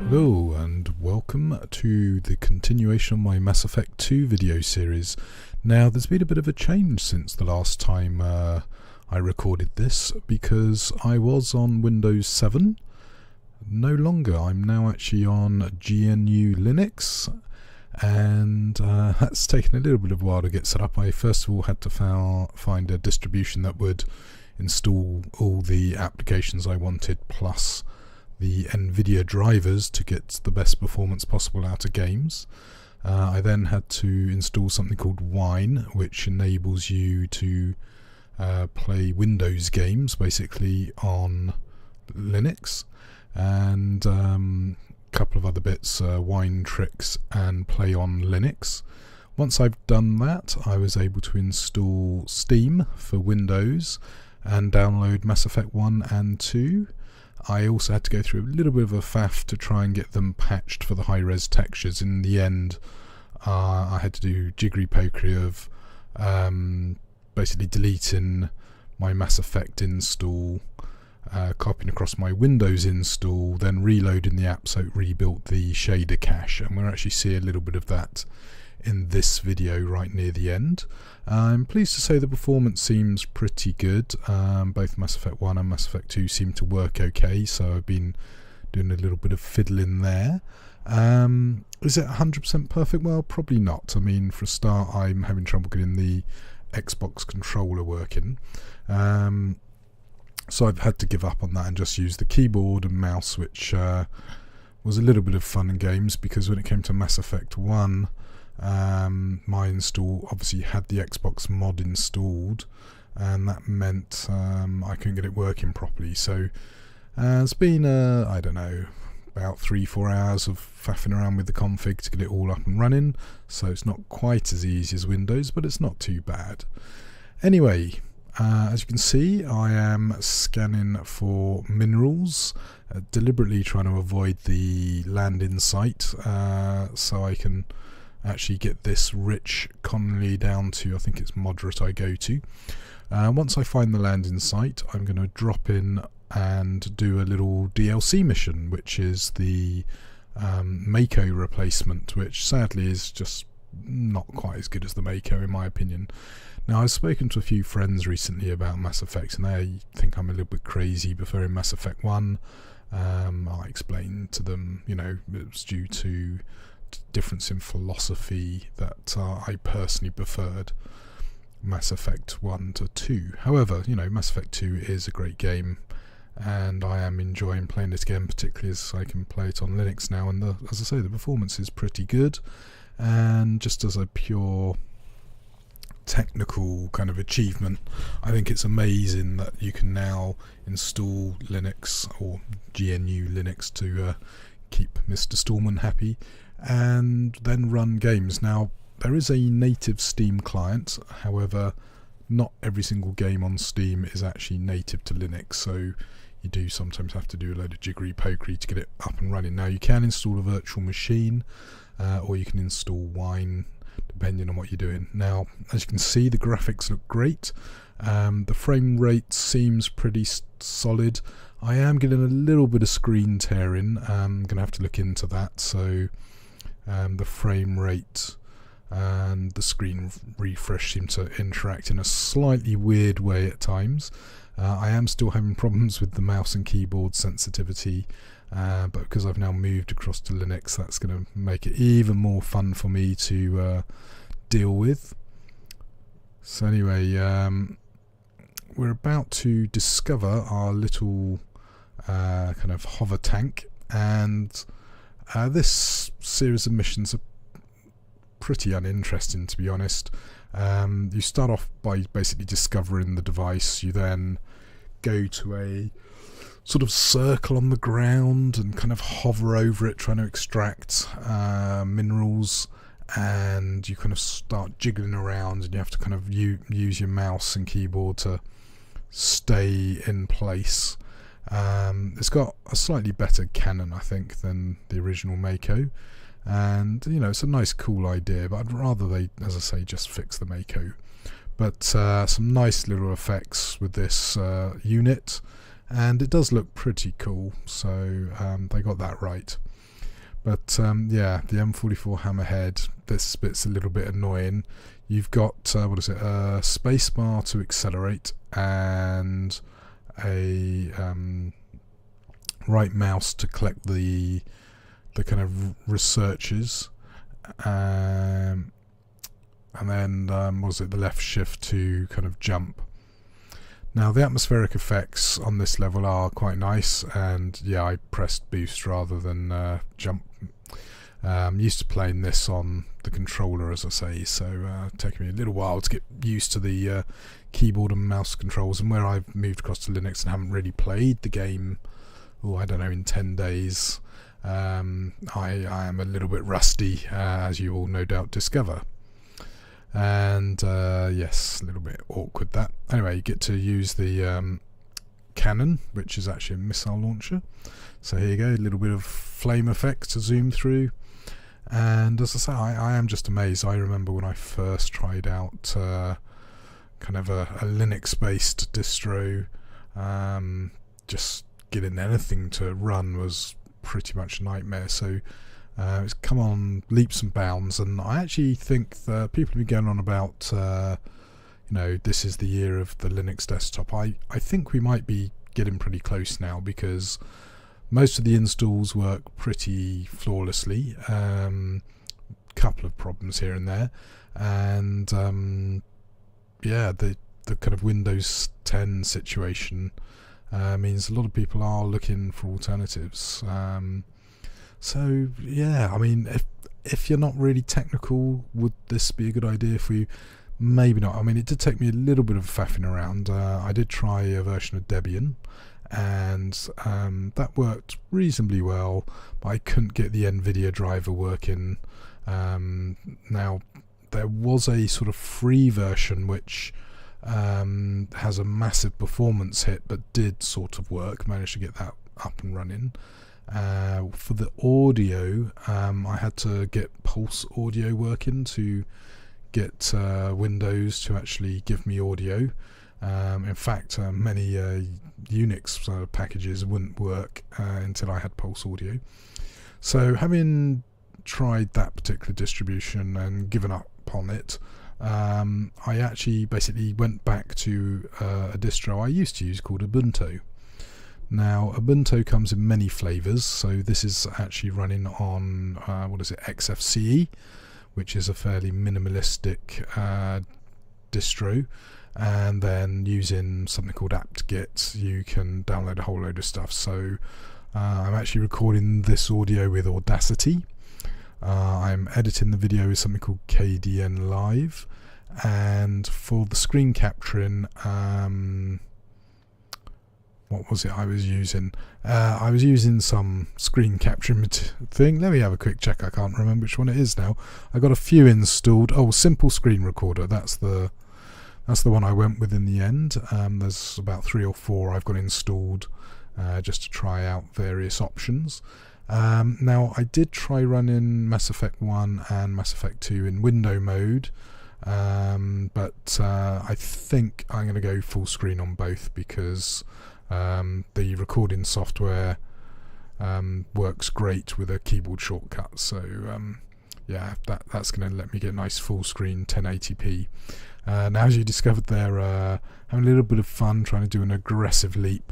Hello and welcome to the continuation of my Mass Effect 2 video series. Now there's been a bit of a change since the last time I recorded this, because I was on Windows 7. No longer. I'm now actually on GNU Linux, and that's taken a little bit of a while to get set up. I first of all had to find a distribution that would install all the applications I wanted, plus the NVIDIA drivers to get the best performance possible out of games. I then had to install something called Wine, which enables you to play Windows games basically on Linux, and a couple of other bits, Wine Tricks and Play on Linux. Once I've done that, I was able to install Steam for Windows and download Mass Effect 1 and 2. I also had to go through a little bit of a faff to try and get them patched for the high-res textures. In the end, I had to do jiggery-pokery of basically deleting my Mass Effect install, copying across my Windows install, then reloading the app so it rebuilt the shader cache, and we'll actually see a little bit of that in this video right near the end. I'm pleased to say the performance seems pretty good. Both Mass Effect 1 and Mass Effect 2 seem to work okay, so I've been doing a little bit of fiddling there. Is it 100% perfect? Well, probably not. I mean, for a start, I'm having trouble getting the Xbox controller working. So I've had to give up on that and just use the keyboard and mouse, which was a little bit of fun and games, because when it came to Mass Effect 1, my install obviously had the Xbox mod installed, and that meant I couldn't get it working properly. So it's been I don't know, about 3-4 hours of faffing around with the config to get it all up and running. So it's not quite as easy as Windows, but it's not too bad. Anyway, as you can see, I am scanning for minerals, deliberately trying to avoid the landing site, so I can actually get this rich colony down to, I think it's moderate I go to. Once I find the landing site, I'm going to drop in and do a little DLC mission, which is the Mako replacement, which sadly is just not quite as good as the Mako in my opinion. Now, I've spoken to a few friends recently about Mass Effect, and they think I'm a little bit crazy preferring Mass Effect 1. I explained to them, you know, it was due to difference in philosophy that I personally preferred Mass Effect 1 to 2. However, you know, Mass Effect 2 is a great game, and I am enjoying playing it again, particularly as I can play it on Linux now, and as I say, the performance is pretty good. And just as a pure technical kind of achievement, I think it's amazing that you can now install Linux or GNU Linux to keep Mr. Stallman happy, and then run games. Now, there is a native Steam client, however not every single game on Steam is actually native to Linux, so you do sometimes have to do a load of jiggery pokery to get it up and running. Now, you can install a virtual machine, or you can install Wine, depending on what you're doing. Now, as you can see, the graphics look great. The frame rate seems pretty solid. I am getting a little bit of screen tearing. I'm going to have to look into that. So the frame rate and the screen refresh seem to interact in a slightly weird way at times. I am still having problems with the mouse and keyboard sensitivity, but because I've now moved across to Linux, that's going to make it even more fun for me to deal with. So anyway, we're about to discover our little kind of hover tank, and this series of missions are pretty uninteresting, to be honest. You start off by basically discovering the device. You then go to a sort of circle on the ground and kind of hover over it, trying to extract minerals, and you kind of start jiggling around, and you have to kind of use your mouse and keyboard to stay in place. It's got a slightly better cannon, I think, than the original Mako, and you know, it's a nice, cool idea, but I'd rather they, as I say, just fix the Mako. But some nice little effects with this unit, and it does look pretty cool, so they got that right. But yeah, the M44 Hammerhead, this bit's a little bit annoying. You've got what is it? Spacebar to accelerate and a right mouse to collect the kind of researches, and then what was it? The left shift to kind of jump. Now the atmospheric effects on this level are quite nice, and yeah, I pressed boost rather than jump. I'm used to playing this on the controller, as I say, so taking me a little while to get used to the keyboard and mouse controls. And where I've moved across to Linux and haven't really played the game, I don't know, in 10 days, I am a little bit rusty, as you will no doubt discover. And yes, a little bit awkward that. Anyway, you get to use the cannon, which is actually a missile launcher. So here you go, a little bit of flame effect to zoom through. And as I say, I am just amazed. I remember when I first tried out kind of a Linux-based distro, just getting anything to run was pretty much a nightmare. So it's come on leaps and bounds, and I actually think that people have been going on about, this is the year of the Linux desktop. I think we might be getting pretty close now, because most of the installs work pretty flawlessly. Couple of problems here and there, and yeah, the kind of Windows 10 situation means a lot of people are looking for alternatives. So yeah, I mean, if you're not really technical, would this be a good idea for you? Maybe not. I mean, it did take me a little bit of faffing around. I did try a version of Debian, and that worked reasonably well, but I couldn't get the NVIDIA driver working. Now, there was a sort of free version which has a massive performance hit, but did sort of work, managed to get that up and running. For the audio, I had to get Pulse Audio working to get Windows to actually give me audio. In fact, many Unix packages wouldn't work until I had Pulse Audio. So having tried that particular distribution and given up on it, I actually basically went back to a distro I used to use called Ubuntu. Now, Ubuntu comes in many flavors, so this is actually running on XFCE, which is a fairly minimalistic distro. And then using something called apt-get, you can download a whole load of stuff. So I'm actually recording this audio with Audacity. I'm editing the video with something called KDN Live, and for the screen capturing, what was it I was using? I was using some screen capturing thing. Let me have a quick check. I can't remember which one it is now. I got a few installed. Oh, Simple Screen Recorder. That's the one I went with in the end. There's about 3 or 4 I've got installed just to try out various options. Now, I did try running Mass Effect 1 and Mass Effect 2 in window mode, but I think I'm going to go full screen on both, because the recording software works great with a keyboard shortcut. So yeah, that's going to let me get nice full screen 1080p. Now, as you discovered there, having a little bit of fun trying to do an aggressive leap,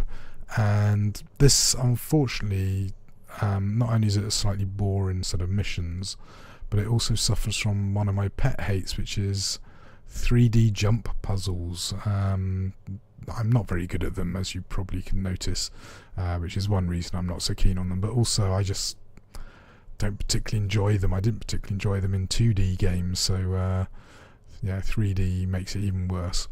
and this, unfortunately, not only is it a slightly boring set of missions, but it also suffers from one of my pet hates, which is 3D jump puzzles. I'm not very good at them, as you probably can notice, which is one reason I'm not so keen on them, but also I just don't particularly enjoy them. I didn't particularly enjoy them in 2D games, so yeah, 3D makes it even worse.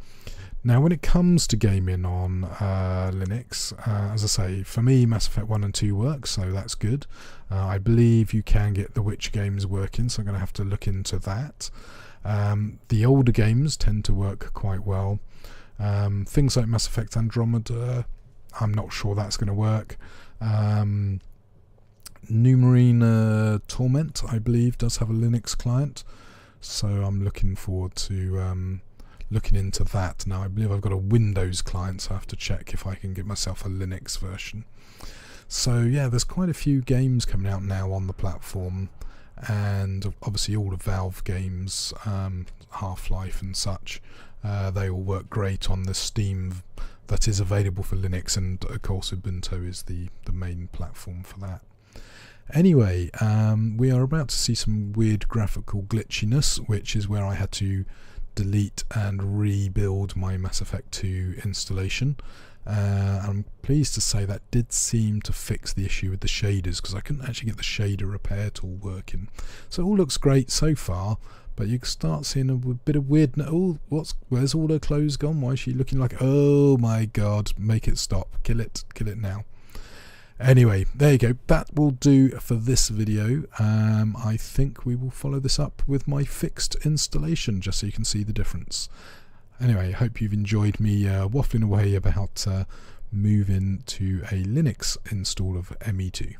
Now, when it comes to gaming on Linux, as I say, for me, Mass Effect 1 and 2 work, so that's good. I believe you can get the Witcher games working, so I'm going to have to look into that. The older games tend to work quite well. Things like Mass Effect Andromeda, I'm not sure that's going to work. New Marine Torment, I believe, does have a Linux client, so I'm looking forward to looking into that. Now, I believe I've got a Windows client, so I have to check if I can get myself a Linux version. So yeah, there's quite a few games coming out now on the platform, and obviously all the Valve games, Half-Life and such, they all work great on the Steam that is available for Linux, and of course Ubuntu is the main platform for that. Anyway, we are about to see some weird graphical glitchiness, which is where I had to delete and rebuild my Mass Effect 2 installation. I'm pleased to say that did seem to fix the issue with the shaders, because I couldn't actually get the shader repair tool working. So it all looks great so far, but you can start seeing a bit of weird. Oh, where's all her clothes gone? Why is she looking like? Oh my god! Make it stop! Kill it now! Anyway, there you go. That will do for this video. I think we will follow this up with my fixed installation, just so you can see the difference. Anyway, I hope you've enjoyed me waffling away about moving to a Linux install of ME2.